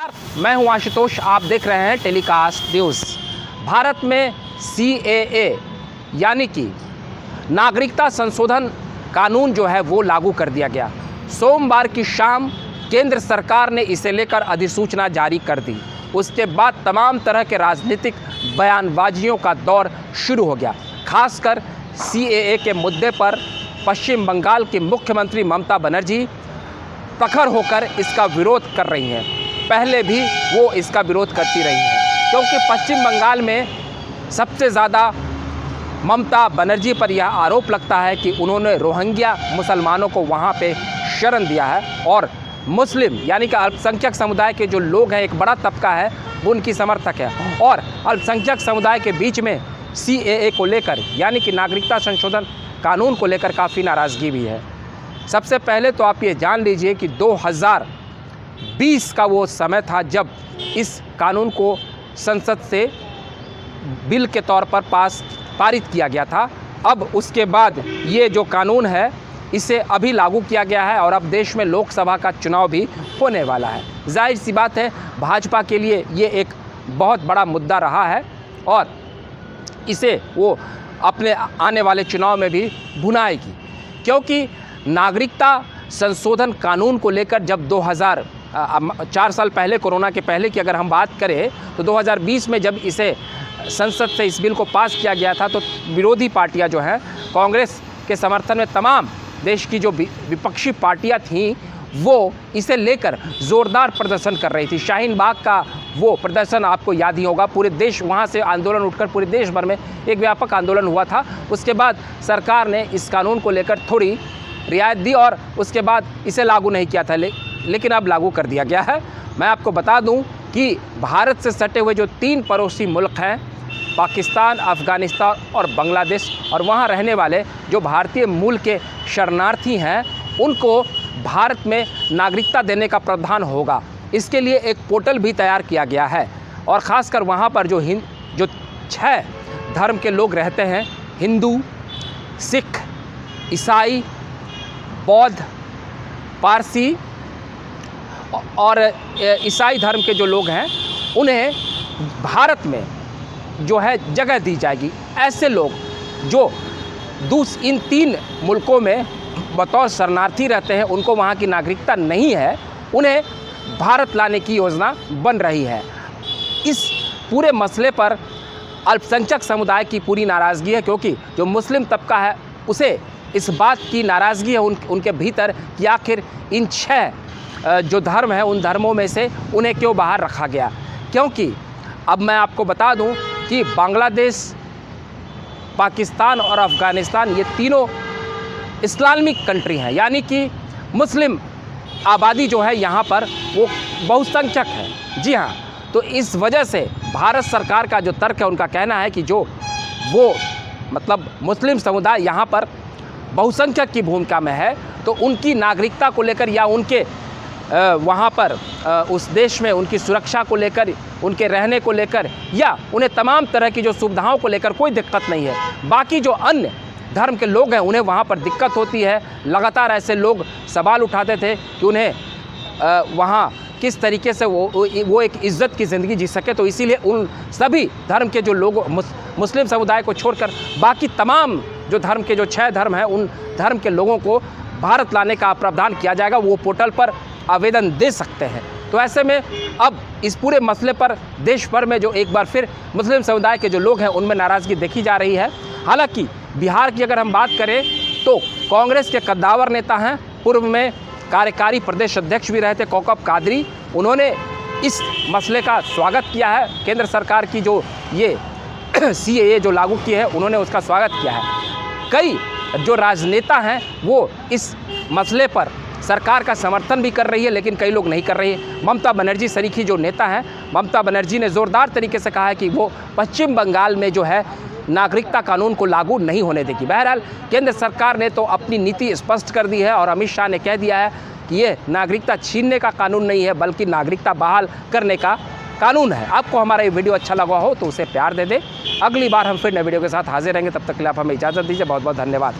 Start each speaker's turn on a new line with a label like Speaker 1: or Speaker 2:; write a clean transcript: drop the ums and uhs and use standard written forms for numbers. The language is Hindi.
Speaker 1: मैं हूं आशुतोष, आप देख रहे हैं टेलीकास्ट न्यूज़। भारत में CAA यानी कि नागरिकता संशोधन कानून जो है वो लागू कर दिया गया। सोमवार की शाम केंद्र सरकार ने इसे लेकर अधिसूचना जारी कर दी। उसके बाद तमाम तरह के राजनीतिक बयानबाजियों का दौर शुरू हो गया। खासकर CAA के मुद्दे पर पश्चिम बंगाल की मुख्यमंत्री ममता बनर्जी प्रखर होकर इसका विरोध कर रही हैं। पहले भी वो इसका विरोध करती रही हैं, क्योंकि पश्चिम बंगाल में सबसे ज़्यादा ममता बनर्जी पर यह आरोप लगता है कि उन्होंने रोहिंग्या मुसलमानों को वहाँ पे शरण दिया है और मुस्लिम यानी कि अल्पसंख्यक समुदाय के जो लोग हैं, एक बड़ा तबका है, वो उनकी समर्थक है। और अल्पसंख्यक समुदाय के बीच में CAA को लेकर यानी कि नागरिकता संशोधन कानून को लेकर काफ़ी नाराज़गी भी है। सबसे पहले तो आप ये जान लीजिए कि 2020 का वो समय था जब इस कानून को संसद से बिल के तौर पर पारित किया गया था। अब उसके बाद ये जो कानून है इसे अभी लागू किया गया है और अब देश में लोकसभा का चुनाव भी होने वाला है। जाहिर सी बात है, भाजपा के लिए ये एक बहुत बड़ा मुद्दा रहा है और इसे वो अपने आने वाले चुनाव में भी भुनाएगी, क्योंकि नागरिकता संशोधन कानून को लेकर जब 4 साल पहले, कोरोना के पहले की अगर हम बात करें तो 2020 में जब इसे संसद से इस बिल को पास किया गया था तो विरोधी पार्टियां जो हैं, कांग्रेस के समर्थन में तमाम देश की जो विपक्षी पार्टियां थीं वो इसे लेकर ज़ोरदार प्रदर्शन कर रही थी। शाहीन बाग का वो प्रदर्शन आपको याद ही होगा, पूरे देश वहाँ से आंदोलन उठकर पूरे देश भर में एक व्यापक आंदोलन हुआ था। उसके बाद सरकार ने इस कानून को लेकर थोड़ी रियायत दी और उसके बाद इसे लागू नहीं किया था, लेकिन अब लागू कर दिया गया है। मैं आपको बता दूं कि भारत से सटे हुए जो 3 पड़ोसी मुल्क हैं, पाकिस्तान, अफ़गानिस्तान और बांग्लादेश, और वहाँ रहने वाले जो भारतीय मूल के शरणार्थी हैं उनको भारत में नागरिकता देने का प्रावधान होगा। इसके लिए एक पोर्टल भी तैयार किया गया है और ख़ासकर वहाँ पर जो 6 धर्म के लोग रहते हैं, हिंदू, सिख, ईसाई, बौद्ध, पारसी और ईसाई धर्म के जो लोग हैं उन्हें भारत में जो है जगह दी जाएगी। ऐसे लोग जो इन 3 मुल्कों में बतौर शरणार्थी रहते हैं, उनको वहाँ की नागरिकता नहीं है, उन्हें भारत लाने की योजना बन रही है। इस पूरे मसले पर अल्पसंख्यक समुदाय की पूरी नाराज़गी है, क्योंकि जो मुस्लिम तबका है उसे इस बात की नाराज़गी है उनके भीतर कि आखिर इन 6 जो धर्म हैं उन धर्मों में से उन्हें क्यों बाहर रखा गया। क्योंकि अब मैं आपको बता दूं कि बांग्लादेश, पाकिस्तान और अफ़गानिस्तान ये तीनों इस्लामिक कंट्री हैं, यानी कि मुस्लिम आबादी जो है यहाँ पर वो बहुसंख्यक है। जी हाँ, तो इस वजह से भारत सरकार का जो तर्क है, उनका कहना है कि जो वो मतलब मुस्लिम समुदाय यहाँ पर बहुसंख्यक की भूमिका में है, तो उनकी नागरिकता को लेकर या उनके वहाँ पर उस देश में उनकी सुरक्षा को लेकर, उनके रहने को लेकर या उन्हें तमाम तरह की जो सुविधाओं को लेकर कोई दिक्कत नहीं है। बाकी जो अन्य धर्म के लोग हैं उन्हें वहाँ पर दिक्कत होती है। लगातार ऐसे लोग सवाल उठाते थे कि उन्हें वहाँ किस तरीके से वो एक इज़्ज़त की ज़िंदगी जी सके। तो इसीलिए उन सभी धर्म के जो लोग, मुस्लिम समुदाय को छोड़कर बाकी तमाम जो धर्म के जो 6 धर्म हैं, उन धर्म के लोगों को भारत लाने का प्रावधान किया जाएगा। वो पोर्टल पर आवेदन दे सकते हैं। तो ऐसे में अब इस पूरे मसले पर देश भर में जो एक बार फिर मुस्लिम समुदाय के जो लोग हैं उनमें नाराज़गी देखी जा रही है। हालांकि बिहार की अगर हम बात करें तो कांग्रेस के कद्दावर नेता हैं, पूर्व में कार्यकारी प्रदेश अध्यक्ष भी रहे थे कौकब कादरी, उन्होंने इस मसले का स्वागत किया है। केंद्र सरकार की जो ये CAA जो लागू की है, उन्होंने उसका स्वागत किया है। कई जो राजनेता हैं वो इस मसले पर सरकार का समर्थन भी कर रही है, लेकिन कई लोग नहीं कर रही है। ममता बनर्जी सरीखी जो नेता हैं, ममता बनर्जी ने ज़ोरदार तरीके से कहा है कि वो पश्चिम बंगाल में जो है नागरिकता कानून को लागू नहीं होने देगी। बहरहाल केंद्र सरकार ने तो अपनी नीति स्पष्ट कर दी है और अमित शाह ने कह दिया है कि ये नागरिकता छीनने का कानून नहीं है, बल्कि नागरिकता बहाल करने का कानून है। आपको हमारा ये वीडियो अच्छा लगा हो तो उसे प्यार दे दे। अगली बार हम फिर नए वीडियो के साथ हाजिर रहेंगे, तब तक के लिए आप हमें इजाज़त दीजिए। बहुत बहुत धन्यवाद।